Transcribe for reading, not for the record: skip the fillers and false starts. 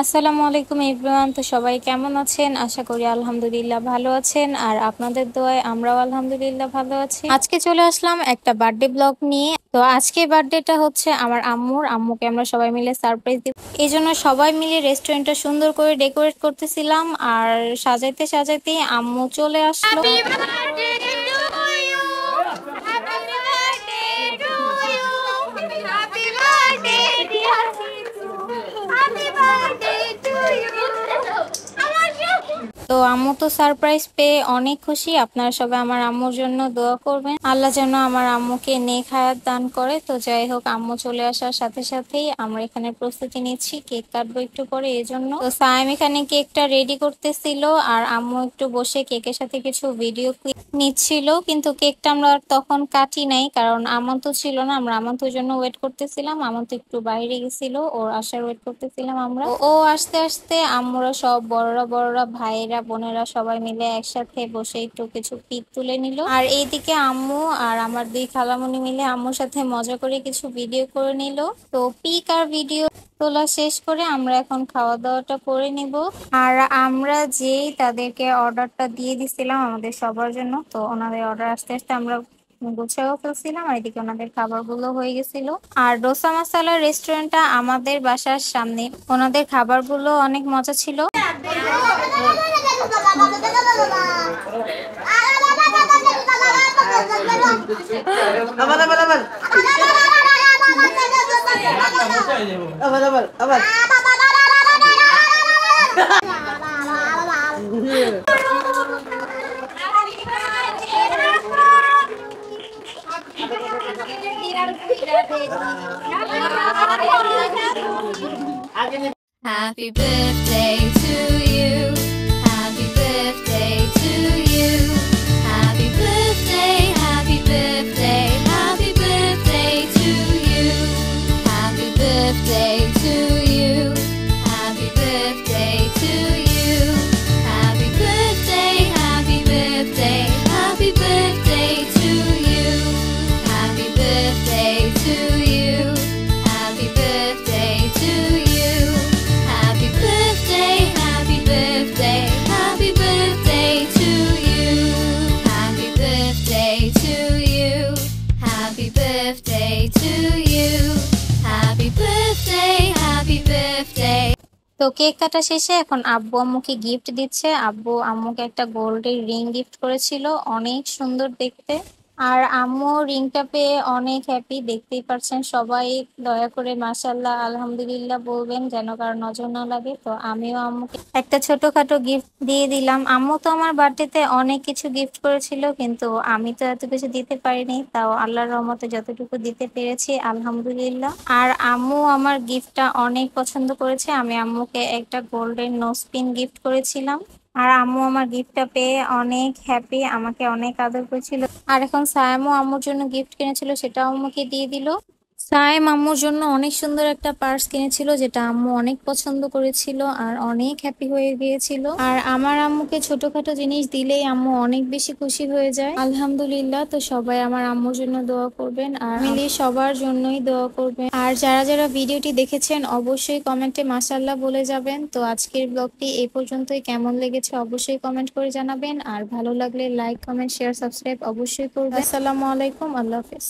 আসসালামু আলাইকুম এভরিওয়ান। তো সবাই কেমন আছেন? আশা করি আলহামদুলিল্লাহ ভালো আছেন, আর আপনাদের দোয়ায় আমরাও আলহামদুলিল্লাহ ভালো আছি। আজকে চলে আসলাম একটা বার্থডে ব্লগ নিয়ে। তো আজকে বার্থডেটা হচ্ছে আমার আম্মুকে আমরা সবাই মিলে সারপ্রাইজ দিব। এই জন্য সবাই মিলে রেস্টুরেন্টটা সুন্দর করে ডেকোরেট করতেছিলাম, আর সাজাইতে সাজাইতে আম্মু চলে আসলো। তো আম্মু তো সারপ্রাইজ পেয়ে অনেক খুশি। আপনারা সবাই আমার আম্মুর জন্য দোয়া করবেন, আল্লাহ যেন আমার আম্মুকে নেক হায়াত দান করে। তো যাই হোক, আম্মু চলে আসার সাথে সাথেই আমরা এখানে প্রস্তুতি নিচ্ছি, কেক কাটবো একটু পরে। এই জন্য তো সায়েম এখানে কেকটা রেডি করতেছিল, আর আম্মু একটু বসে কেকের সাথে কিছু ভিডিও নিচ্ছিল। কিন্তু কেকটা আমরা তখন কাটি নাই, কারণ আমন্ত ছিল না। আমরা আমন্তের জন্য ওয়েট করতেছিলাম। আমন্ত একটু বাইরে গেছিল, ওর আসার ওয়েট করতেছিলাম আমরা। ও আসতে আসতে আম্মুরা সব বড়রা ভাইয়েরা বোনেরা সবাই মিলে একসাথে বসে একটু কিছু পিক তুলে নিল। আর এইদিকে আম্মু আর আমার দুই খালামণি মিলে আম্মুর সাথে মজা করে কিছু ভিডিও করে নিল। তো পিক আর ভিডিও তোলা শেষ করে আমরা এখন খাওয়া দাওয়াটা করে নিব। আর আমরা যেই তাদেরকে অর্ডারটা দিয়ে দিছিলাম আমাদের সবার জন্য, তো ওনাদের অর্ডার আসতে আসতে আমরা গুছাও ফেলছিলাম, আর এদিকে ওনাদের খাবারগুলো হয়ে গেছিল। আর ডোসা মশালা রেস্টুরেন্টটা আমাদের বাসার সামনে, ওনাদের খাবারগুলো অনেক মজা ছিল। Happy birthday to you. Happy birthday to you. Happy birthday, happy birthday, happy birthday to you. Happy birthday to you. Happy birthday to you. Happy birthday, happy birthday, happy birthday to you. Happy birthday to you. Happy birthday to you. Happy birthday, happy birthday, happy birthday to you. Happy birthday to you. Happy birthday to you. Happy birthday, happy birthday. তো cake কাটা শেষে এখন আব্বু আম্মুকে gift দিচ্ছে। আব্বু আম্মুকে একটা গোল্ডের রিং গিফট করেছিল, অনেক সুন্দর দেখতে। আর আম্মু রিংটা পেয়ে অনেক হ্যাপি, দেখতেই পারছেন সবাই। দয়া করে মাশাআল্লাহ আলহামদুলিল্লাহ বলবেন, যেন কারো নজর না লাগে। তো আমিও আম্মুকে একটা ছোটখাটো গিফট দিয়ে দিলাম। আম্মু তো আমার বার্থডেতে অনেক কিছু গিফট করেছিল, কিন্তু আমি তো এত কিছু দিতে পারিনি, তাও আল্লাহর রহমতে যতটুকু দিতে পেরেছি আলহামদুলিল্লাহ। আর আম্মু আমার গিফটটা অনেক পছন্দ করেছে। আমি আম্মুকে একটা গোল্ডেন নোজপিন গিফট করেছিলাম, আর আম্মু আমার গিফটটা পেয়ে অনেক হ্যাপি, আমাকে অনেক আদর করেছিল। আর এখন সায়েমও আম্মুর জন্য গিফট কিনেছিল, সেটাও আম্মুকে দিয়ে দিল। সায়েম আম্মুর জন্য অনেক সুন্দর একটা পার্স কিনেছিল, যেটা আম্মু অনেক পছন্দ করেছিল আর অনেক হ্যাপি হয়ে গিয়েছিল। আর আমার আম্মুকে ছোটখাটো জিনিস দিলেই আম্মু অনেক বেশি খুশি হয়ে যায় আলহামদুলিল্লাহ। তো সবাই আমার আম্মুর জন্য দোয়া করবেন, আর মিলি সবার জন্যই দোয়া করবেন। আর যারা যারা ভিডিওটি দেখেছেন অবশ্যই কমেন্টে মাশাআল্লাহ বলে যাবেন। তো আজকের ব্লগটি এই পর্যন্তই। কেমন লেগেছে অবশ্যই কমেন্ট করে জানাবেন, আর ভালো লাগলে লাইক কমেন্ট শেয়ার সাবস্ক্রাইব অবশ্যই করবেন। আসসালামু আলাইকুম, আল্লাহ হাফেজ।